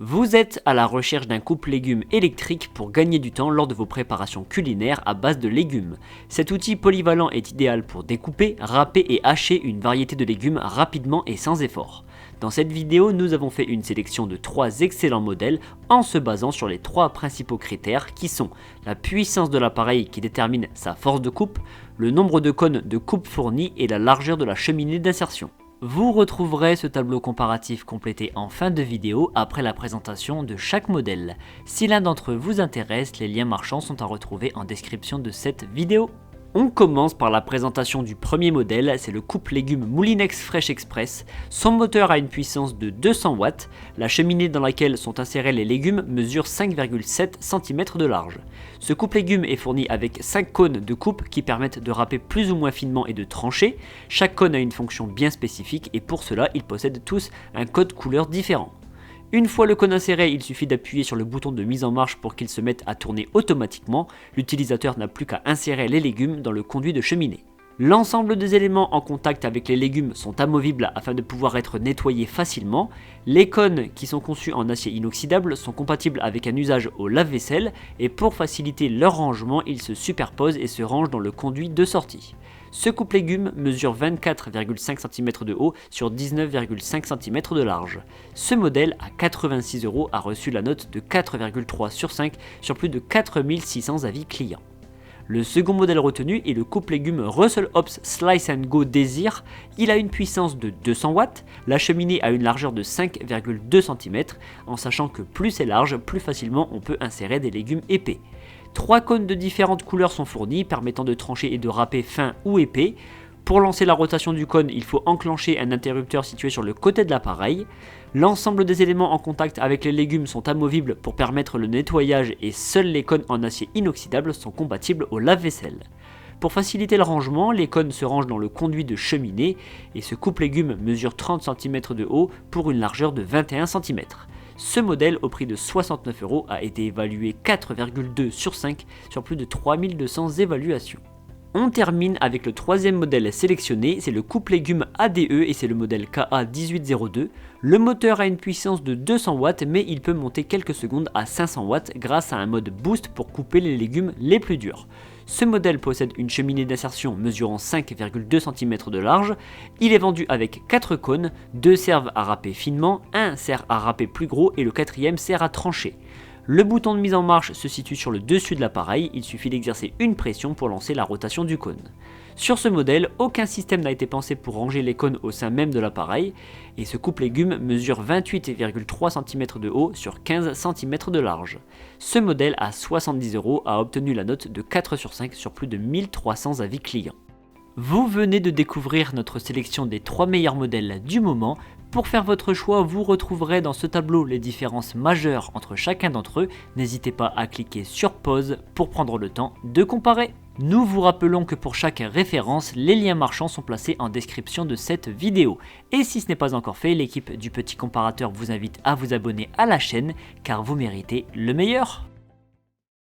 Vous êtes à la recherche d'un coupe légumes électrique pour gagner du temps lors de vos préparations culinaires à base de légumes. Cet outil polyvalent est idéal pour découper, râper et hacher une variété de légumes rapidement et sans effort. Dans cette vidéo, nous avons fait une sélection de 3 excellents modèles en se basant sur les 3 principaux critères qui sont la puissance de l'appareil qui détermine sa force de coupe, le nombre de cônes de coupe fournis et la largeur de la cheminée d'insertion. Vous retrouverez ce tableau comparatif complété en fin de vidéo après la présentation de chaque modèle. Si l'un d'entre eux vous intéresse, les liens marchands sont à retrouver en description de cette vidéo. On commence par la présentation du premier modèle, c'est le coupe légumes Moulinex Fresh Express. Son moteur a une puissance de 200 watts, la cheminée dans laquelle sont insérés les légumes mesure 5,7 cm de large. Ce coupe légumes est fourni avec 5 cônes de coupe qui permettent de râper plus ou moins finement et de trancher. Chaque cône a une fonction bien spécifique et pour cela ils possèdent tous un code couleur différent. Une fois le cône inséré, il suffit d'appuyer sur le bouton de mise en marche pour qu'il se mette à tourner automatiquement. L'utilisateur n'a plus qu'à insérer les légumes dans le conduit de cheminée. L'ensemble des éléments en contact avec les légumes sont amovibles afin de pouvoir être nettoyés facilement. Les cônes qui sont conçus en acier inoxydable sont compatibles avec un usage au lave-vaisselle et pour faciliter leur rangement, ils se superposent et se rangent dans le conduit de sortie. Ce coupe légumes mesure 24,5 cm de haut sur 19,5 cm de large. Ce modèle à 86 € a reçu la note de 4,3 sur 5 sur plus de 4600 avis clients. Le second modèle retenu est le coupe légumes Russell Hobbs Slice & Go Desir. Il a une puissance de 200 watts, la cheminée a une largeur de 5,2 cm, en sachant que plus c'est large, plus facilement on peut insérer des légumes épais. 3 cônes de différentes couleurs sont fournis, permettant de trancher et de râper fin ou épais. Pour lancer la rotation du cône, il faut enclencher un interrupteur situé sur le côté de l'appareil. L'ensemble des éléments en contact avec les légumes sont amovibles pour permettre le nettoyage et seuls les cônes en acier inoxydable sont compatibles au lave-vaisselle. Pour faciliter le rangement, les cônes se rangent dans le conduit de cheminée et ce coupe légumes mesure 30 cm de haut pour une largeur de 21 cm. Ce modèle au prix de 69 € a été évalué 4,2 sur 5 sur plus de 3200 évaluations. On termine avec le troisième modèle sélectionné, c'est le coupe légumes ADE et c'est le modèle KA1802. Le moteur a une puissance de 200 watts mais il peut monter quelques secondes à 500 watts grâce à un mode boost pour couper les légumes les plus durs. Ce modèle possède une cheminée d'insertion mesurant 5,2 cm de large. Il est vendu avec 4 cônes, 2 servent à râper finement, 1 sert à râper plus gros et le 4e sert à trancher. Le bouton de mise en marche se situe sur le dessus de l'appareil, il suffit d'exercer une pression pour lancer la rotation du cône. Sur ce modèle, aucun système n'a été pensé pour ranger les cônes au sein même de l'appareil, et ce coupe légumes mesure 28,3 cm de haut sur 15 cm de large. Ce modèle à 70 € a obtenu la note de 4 sur 5 sur plus de 1300 avis clients. Vous venez de découvrir notre sélection des 3 meilleurs modèles du moment. Pour faire votre choix, vous retrouverez dans ce tableau les différences majeures entre chacun d'entre eux. N'hésitez pas à cliquer sur pause pour prendre le temps de comparer. Nous vous rappelons que pour chaque référence, les liens marchands sont placés en description de cette vidéo. Et si ce n'est pas encore fait, l'équipe du petit comparateur vous invite à vous abonner à la chaîne car vous méritez le meilleur.